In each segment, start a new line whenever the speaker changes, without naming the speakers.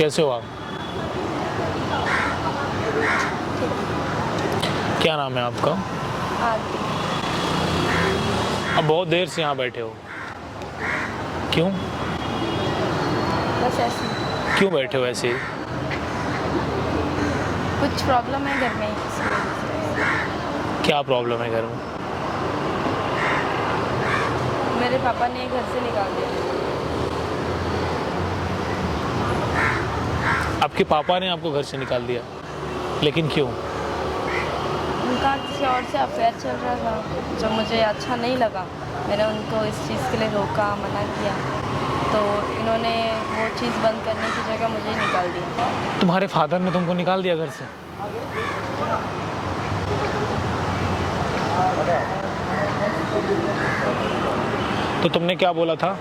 कैसे हो आप? क्या नाम है आपका?
आरती।
अब बहुत देर से यहाँ बैठे हो, क्यों?
बस ऐसे ही।
क्यों बैठे हो ऐसे ही?
कुछ प्रॉब्लम है घर में इसी वजह से।
क्या प्रॉब्लम है घर में?
मेरे पापा ने घर से निकाल दिया।
आपके पापा ने आपको घर से निकाल दिया, लेकिन क्यों?
उनका किसी और से अफेयर चल रहा था जो मुझे अच्छा नहीं लगा। मैंने उनको इस चीज़ के लिए रोका, मना किया, तो इन्होंने वो चीज़ बंद करने की जगह मुझे निकाल दिया।
तुम्हारे फादर ने तुमको निकाल दिया घर से? तो तुमने क्या बोला था?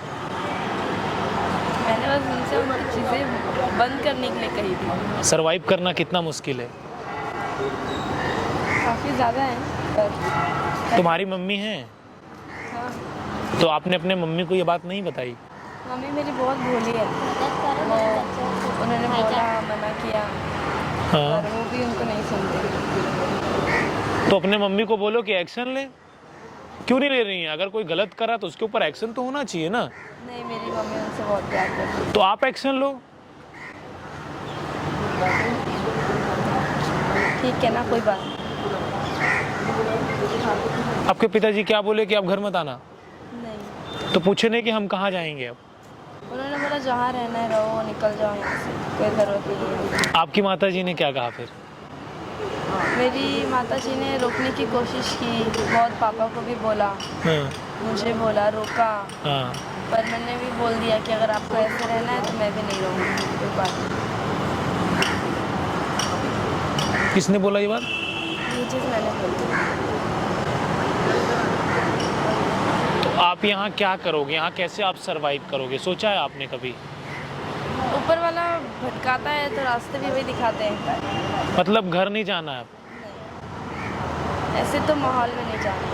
मैंने बस उनसे उनकी चीज़ें बंद करने के लिए कही थी।
सरवाइव करना कितना मुश्किल है।
काफ़ी ज़्यादा है पर
तुम्हारी मम्मी है,
हाँ,
तो आपने अपने मम्मी को ये बात नहीं बताई?
मम्मी मेरी बहुत भोली है। वो उन्होंने बोला, मना किया,
हाँ,
पर वो भी उनको नहीं सुनते।
तो अपने मम्मी को बोलो कि एक्शन ले। क्यों नहीं ले रही हैं? अगर कोई गलत करा तो उसके ऊपर एक्शन तो होना चाहिए ना।
नहीं, मेरी मम्मी उनसे बहुत प्यार करती है।
तो आप एक्शन लो।
ठीक है ना, कोई बात
आपके पिताजी क्या बोले कि आप घर मत आना?
नहीं।
तो पूछे नहीं कि हम कहाँ जाएंगे अब?
उन्होंने बोला जहाँ रहना है रहो, निकल जाओ यहाँ से, कोई ज़रूरत नहीं है।
आपकी माताजी ने क्या कहा फिर?
मेरी माताजी ने रोकने की कोशिश की, बहुत पापा को भी बोला,
हाँ,
मुझे बोला, रोका,
हाँ।
पर मैंने भी बोल दिया कि अगर आपको ऐसे रहना है तो मैं भी नहीं रहूँगी, कोई बात नहीं।
किसने बोला ये बात?
ये चीज़ मैंने बोली।
तो आप यहाँ क्या करोगे? यहाँ कैसे आप सरवाइव करोगे? सोचा है आपने कभी?
ऊपर वाला भटकाता है तो रास्ते भी वही दिखाते हैं।
मतलब घर नहीं जाना है आप?
नहीं, ऐसे तो माहौल में नहीं जाना।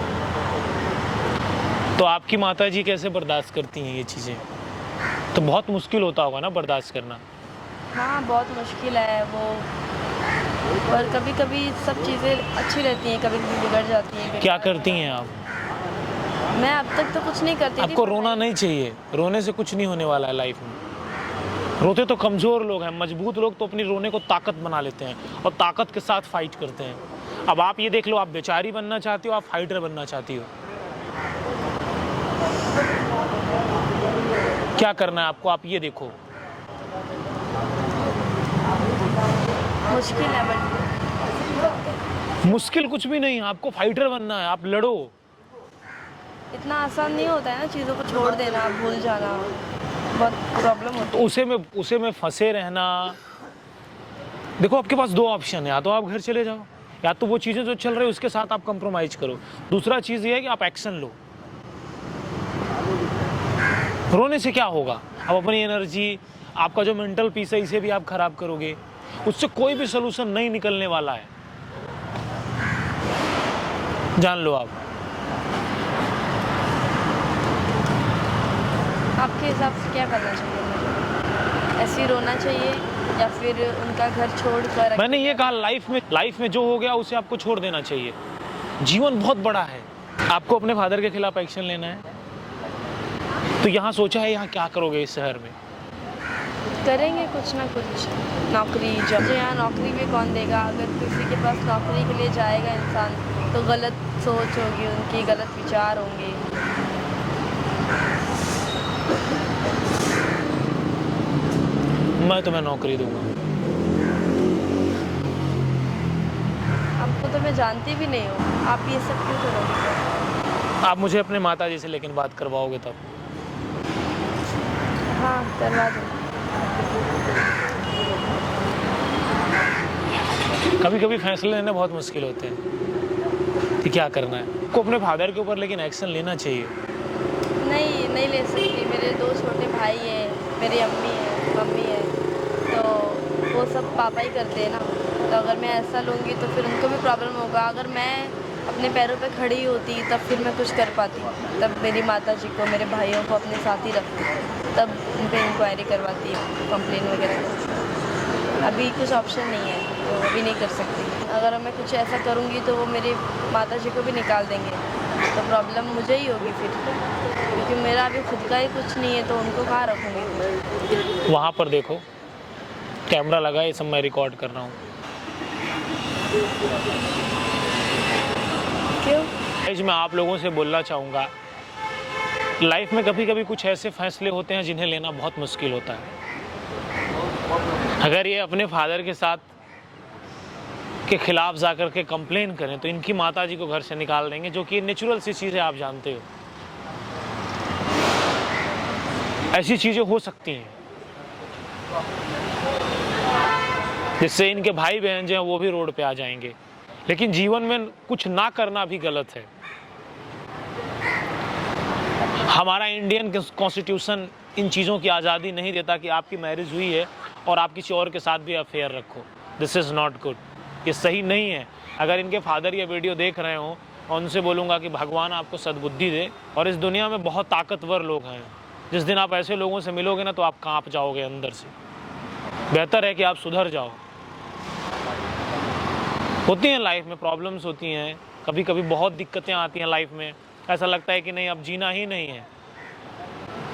तो आपकी माताजी कैसे बर्दाश्त करती हैं ये चीज़ें? तो बहुत मुश्किल होता होगा ना बर्दाश्त करना।
हाँ, बहुत मुश्किल है वो, पर कभी कभी सब चीज़ें अच्छी रहती हैं, कभी कभी बिगड़ जाती हैं।
क्या करती हैं आप?
मैं अब तक तो कुछ नहीं करती थी।
आपको रोना नहीं चाहिए, रोने से कुछ नहीं होने वाला है लाइफ में। रोते तो कमज़ोर लोग हैं, मजबूत लोग तो अपनी रोने को ताकत बना लेते हैं और ताकत के साथ फाइट करते हैं। अब आप ये देख लो, आप बेचारी बनना चाहती हो, आप फाइटर बनना चाहती हो। क्या करना है आपको, आप ये देखो।
मुश्किल है बट
मुश्किल कुछ भी नहीं है, आपको फाइटर बनना है, आप लड़ो।
इतना आसान नहीं होता है ना चीज़ों को छोड़ देना, भूल जाना, बहुत प्रॉब्लम होती
तो उसे में फंसे रहना। देखो आपके पास दो ऑप्शन है, या तो आप घर चले जाओ, या तो वो चीज़ें जो चल रही है उसके साथ आप कंप्रोमाइज करो। दूसरा चीज़ ये है कि आप एक्शन लो। रोने से क्या होगा? आप अपनी एनर्जी, आपका जो मेंटल पीस है, इसे भी आप खराब करोगे। उससे कोई भी सोल्यूशन नहीं निकलने वाला है, जान लो आप।
आपके हिसाब से क्या करना चाहिए मुझे? ऐसे ही रोना चाहिए या फिर उनका घर छोड़ कर?
मैंने ये कहा, लाइफ में जो हो गया उसे आपको छोड़ देना चाहिए। जीवन बहुत बड़ा है। आपको अपने फादर के खिलाफ एक्शन लेना है, तो यहाँ सोचा है यहाँ क्या करोगे इस शहर में?
करेंगे कुछ ना कुछ, नौकरी जॉब। मुझे यहाँ नौकरी भी कौन देगा? अगर किसी के पास नौकरी के लिए जाएगा इंसान तो गलत सोच होगी उनकी, गलत विचार होंगे।
मैं तुम्हें नौकरी दूंगा।
आपको तो मैं जानती भी नहीं हूँ, आप ये सब क्यों करोगे?
आप मुझे अपने माताजी से लेकिन बात करवाओगे तब।
हाँ, करवा दो।
कभी कभी फैसले लेने बहुत मुश्किल होते हैं कि क्या करना है। आपको अपने फादर के ऊपर लेकिन एक्शन लेना चाहिए।
नहीं ले सकती। मेरे दो छोटे भाई हैं, मेरी अम्मी है, मम्मी है, तो वो सब पापा ही करते हैं ना। तो अगर मैं ऐसा लूँगी तो फिर उनको भी प्रॉब्लम होगा। अगर मैं अपने पैरों पे खड़ी होती तब फिर मैं कुछ कर पाती, तब मेरी माताजी को, मेरे भाइयों को अपने साथ ही रखती, तब उन पर इंक्वायरी करवाती, कंप्लेन वगैरह। अभी कुछ ऑप्शन नहीं है, तो अभी नहीं कर सकती। अगर मैं कुछ ऐसा करूँगी तो वो मेरी माता जी को भी निकाल देंगे, तो प्रॉब्लम मुझे ही होगी फिर, क्योंकि मेरा अभी खुद का ही कुछ नहीं है, तो उनको कहाँ रखूँगी।
वहाँ पर देखो, कैमरा लगा है, ये सब मैं रिकॉर्ड कर रहा हूँ।
क्यों?
आज मैं आप लोगों से बोलना चाहूँगा, लाइफ में कभी कभी कुछ ऐसे फैसले होते हैं जिन्हें लेना बहुत मुश्किल होता है। अगर ये अपने फादर के साथ के खिलाफ जाकर के कंप्लेन करें तो इनकी माताजी को घर से निकाल देंगे, जो कि नेचुरल सी चीज़ है, आप जानते हो। ऐसी चीज़ें हो सकती हैं जिससे इनके भाई बहन जो हैं वो भी रोड पे आ जाएंगे। लेकिन जीवन में कुछ ना करना भी गलत है। हमारा इंडियन कॉन्स्टिट्यूशन इन चीज़ों की आज़ादी नहीं देता कि आपकी मैरिज हुई है और आप किसी और के साथ भी अफेयर रखो। दिस इज़ नॉट गुड, ये सही नहीं है। अगर इनके फादर ये वीडियो देख रहे हो, और उनसे बोलूँगा कि भगवान आपको सद्बुद्धि दे। और इस दुनिया में बहुत ताकतवर लोग हैं, जिस दिन आप ऐसे लोगों से मिलोगे ना तो आप कांप जाओगे अंदर से। बेहतर है कि आप सुधर जाओ। होती हैं लाइफ में प्रॉब्लम्स होती हैं, कभी कभी बहुत दिक्कतें आती हैं लाइफ में। ऐसा लगता है कि नहीं, अब जीना ही नहीं है।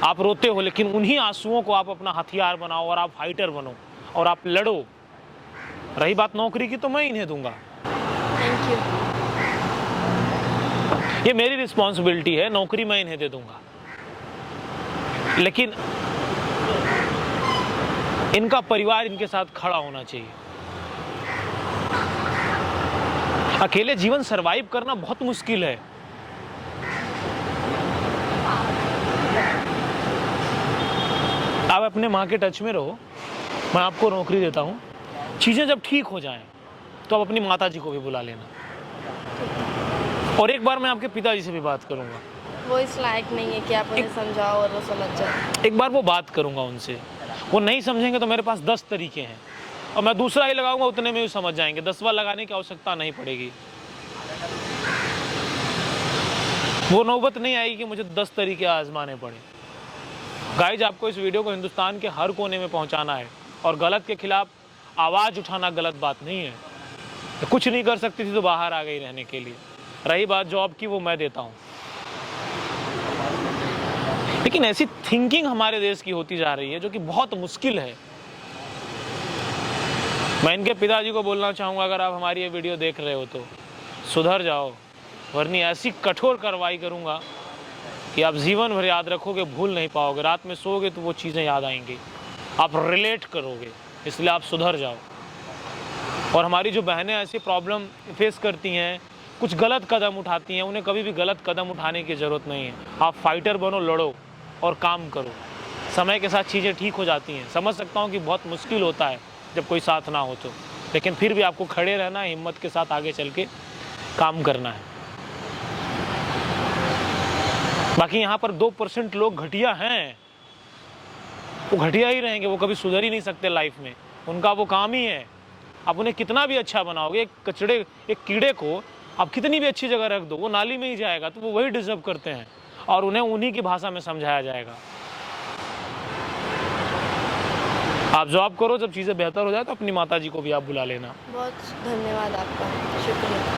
आप रोते हो, लेकिन उन्हीं आंसुओं को आप अपना हथियार बनाओ और आप फाइटर बनो और आप लड़ो। रही बात नौकरी की, तो मैं इन्हें दूंगा।
Thank you.
ये मेरी रिस्पॉन्सिबिलिटी है, नौकरी मैं इन्हें दे दूंगा। लेकिन इनका परिवार इनके साथ खड़ा होना चाहिए। अकेले जीवन सरवाइव करना बहुत मुश्किल है। आप अपने माँ के टच में रहो, मैं आपको नौकरी देता हूँ। चीज़ें जब ठीक हो जाएं तो आप अपनी माताजी को भी बुला लेना। और एक बार मैं आपके पिताजी से भी बात करूँगा।
वो इस लायक नहीं है कि आप उन्हें समझाओ और वो समझ जाए।
एक बार वो बात करूँगा उनसे, वो नहीं समझेंगे तो मेरे पास 10 तरीके हैं, और मैं दूसरा ही लगाऊंगा, उतने में भी समझ जाएंगे। 10वां लगाने की आवश्यकता नहीं पड़ेगी। वो नौबत नहीं आएगी कि मुझे 10 तरीके आजमाने पड़े। गाइज, आपको इस वीडियो को हिंदुस्तान के हर कोने में पहुंचाना है, और गलत के खिलाफ आवाज़ उठाना गलत बात नहीं है। कुछ नहीं कर सकती थी तो बाहर आ गई रहने के लिए। रही बात जॉब की, वो मैं देता हूँ। लेकिन ऐसी थिंकिंग हमारे देश की होती जा रही है जो कि बहुत मुश्किल है। मैं इनके पिताजी को बोलना चाहूँगा, अगर आप हमारी ये वीडियो देख रहे हो तो सुधर जाओ, वरनी ऐसी कठोर कार्रवाई करूँगा कि आप जीवन भर याद रखोगे, भूल नहीं पाओगे। रात में सोओगे तो वो चीज़ें याद आएंगी, आप रिलेट करोगे। इसलिए आप सुधर जाओ। और हमारी जो बहनें ऐसी प्रॉब्लम फेस करती हैं, कुछ गलत कदम उठाती हैं, उन्हें कभी भी गलत कदम उठाने की ज़रूरत नहीं है। आप फाइटर बनो, लड़ो और काम करो। समय के साथ चीज़ें ठीक हो जाती हैं। समझ सकता हूँ कि बहुत मुश्किल होता है जब कोई साथ ना हो तो, लेकिन फिर भी आपको खड़े रहना है, हिम्मत के साथ आगे चल के काम करना है। बाकी यहाँ पर 2% लोग घटिया हैं, वो घटिया ही रहेंगे, वो कभी सुधर ही नहीं सकते लाइफ में। उनका वो काम ही है। आप उन्हें कितना भी अच्छा बनाओगे, एक कीड़े को आप कितनी भी अच्छी जगह रख दो, वो नाली में ही जाएगा, तो वो वही डिजर्व करते हैं, और उन्हें उन्हीं की भाषा में समझाया जाएगा। आप जॉब करो, जब चीज़ें बेहतर हो जाए तो अपनी माताजी को भी आप बुला लेना।
बहुत धन्यवाद आपका, शुक्रिया।